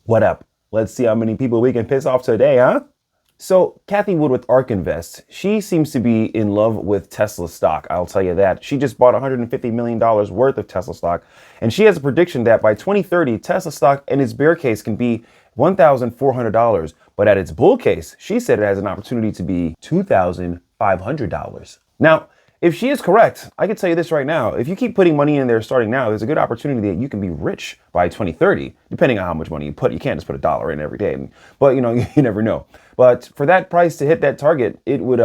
What up? Let's see how many people we can piss off today, huh? So Cathie Wood with ARK Invest, she seems to be in love with Tesla stock. I'll tell you that. She just bought $150 million worth of Tesla stock. And she has a prediction that by 2030, Tesla stock in its bear case can be $1,400. But at its bull case, she said it has an opportunity to be $2,500. Now, if she is correct, I can tell you this right now. If you keep putting money in there starting now, there's a good opportunity that you can be rich by 2030, depending on how much money you put. You can't just put $1 in every day, but you never know. But for that price to hit that target, it would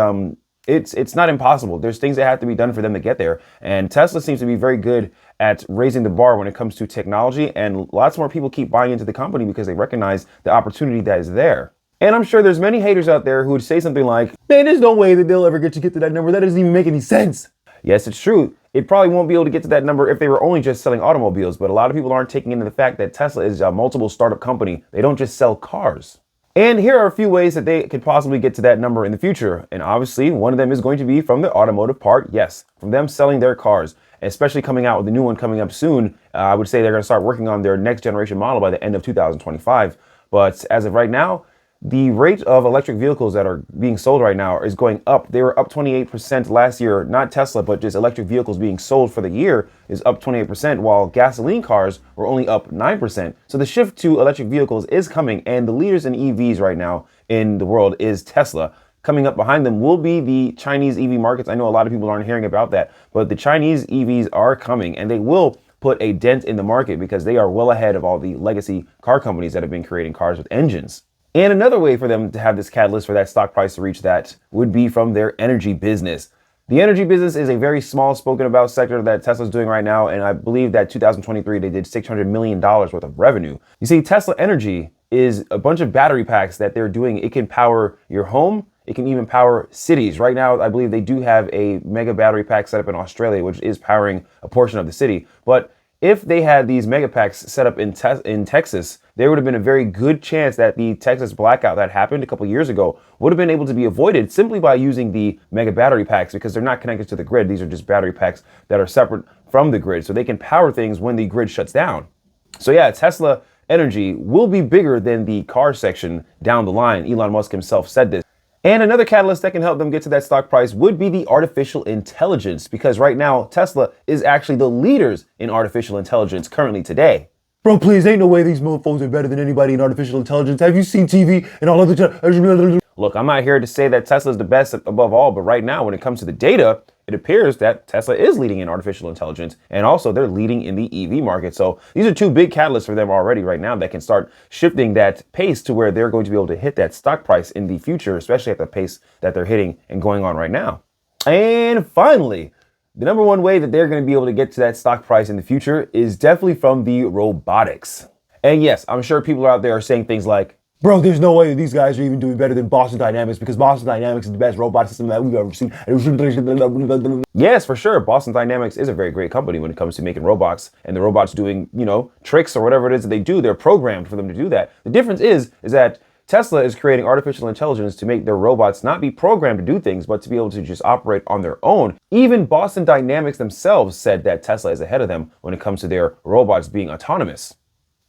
it's not impossible. There's things that have to be done for them to get there. And Tesla seems to be very good at raising the bar when it comes to technology, and lots more people keep buying into the company because they recognize the opportunity that is there. And I'm sure there's many haters out there who would say something like, man, there's no way that they'll ever get to that number. That doesn't even make any sense. Yes, it's true. It probably won't be able to get to that number if they were only just selling automobiles. But a lot of people aren't taking into the fact that Tesla is a multiple startup company. They don't just sell cars. And here are a few ways that they could possibly get to that number in the future. And obviously, one of them is going to be from the automotive part. Yes, from them selling their cars, especially coming out with the new one coming up soon. I would say they're going to start working on their next generation model by the end of 2025. But as of right now, the rate of electric vehicles that are being sold right now is going up. They were up 28% last year, not Tesla, but just electric vehicles being sold for the year is up 28%, while gasoline cars were only up 9%. So the shift to electric vehicles is coming, and the leaders in EVs right now in the world is Tesla. Coming up behind them will be the Chinese EV markets. I know a lot of people aren't hearing about that, but the Chinese EVs are coming, and they will put a dent in the market because they are well ahead of all the legacy car companies that have been creating cars with engines. And another way for them to have this catalyst for that stock price to reach that would be from their energy business. The energy business is a very small spoken about sector that Tesla's doing right now. And I believe that 2023, they did $600 million worth of revenue. You see, Tesla Energy is a bunch of battery packs that they're doing. It can power your home. It can even power cities. Right now, I believe they do have a mega battery pack set up in Australia, which is powering a portion of the city. But if they had these mega packs set up in Texas, there would have been a very good chance that the Texas blackout that happened a couple years ago would have been able to be avoided simply by using the mega battery packs, because they're not connected to the grid. These are just battery packs that are separate from the grid, so they can power things when the grid shuts down. So yeah, Tesla Energy will be bigger than the car section down the line. Elon Musk himself said this. And another catalyst that can help them get to that stock price would be the artificial intelligence, because right now, Tesla is actually the leaders in artificial intelligence currently today. Bro, please, ain't no way these mofos are better than anybody in artificial intelligence. Have you seen TV and all of the... Look, I'm not here to say that Tesla's the best above all, but right now, when it comes to the data, it appears that Tesla is leading in artificial intelligence, and also they're leading in the EV market. So these are two big catalysts for them already right now that can start shifting that pace to where they're going to be able to hit that stock price in the future, especially at the pace that they're hitting and going on right now. And finally, the number one way that they're going to be able to get to that stock price in the future is definitely from the robotics. And yes, I'm sure people out there are saying things like, bro, there's no way that these guys are even doing better than Boston Dynamics, because Boston Dynamics is the best robot system that we've ever seen. Yes, for sure. Boston Dynamics is a very great company when it comes to making robots, and the robots doing, tricks or whatever it is that they do. They're programmed for them to do that. The difference is that Tesla is creating artificial intelligence to make their robots not be programmed to do things, but to be able to just operate on their own. Even Boston Dynamics themselves said that Tesla is ahead of them when it comes to their robots being autonomous.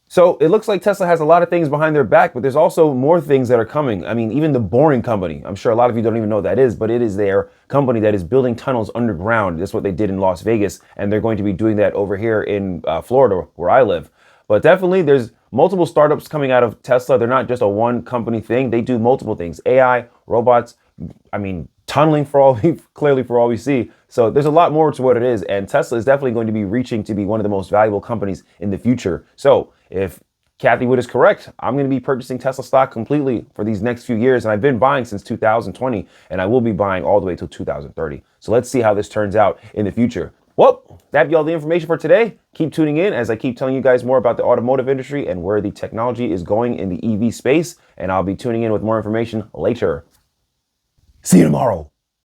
So it looks like Tesla has a lot of things behind their back, but there's also more things that are coming. I mean, even the Boring Company, I'm sure a lot of you don't even know what that is, but it is their company that is building tunnels underground. That's what they did in Las Vegas, and they're going to be doing that over here in Florida, where I live. But definitely there's multiple startups coming out of Tesla. They're not just a one company thing. They do multiple things. AI, robots, tunneling for all we see. So there's a lot more to what it is. And Tesla is definitely going to be reaching to be one of the most valuable companies in the future. So if Cathie Wood is correct, I'm going to be purchasing Tesla stock completely for these next few years. And I've been buying since 2020, and I will be buying all the way till 2030. So let's see how this turns out in the future. Well, that'd be all the information for today. Keep tuning in as I keep telling you guys more about the automotive industry and where the technology is going in the EV space. And I'll be tuning in with more information later. See you tomorrow.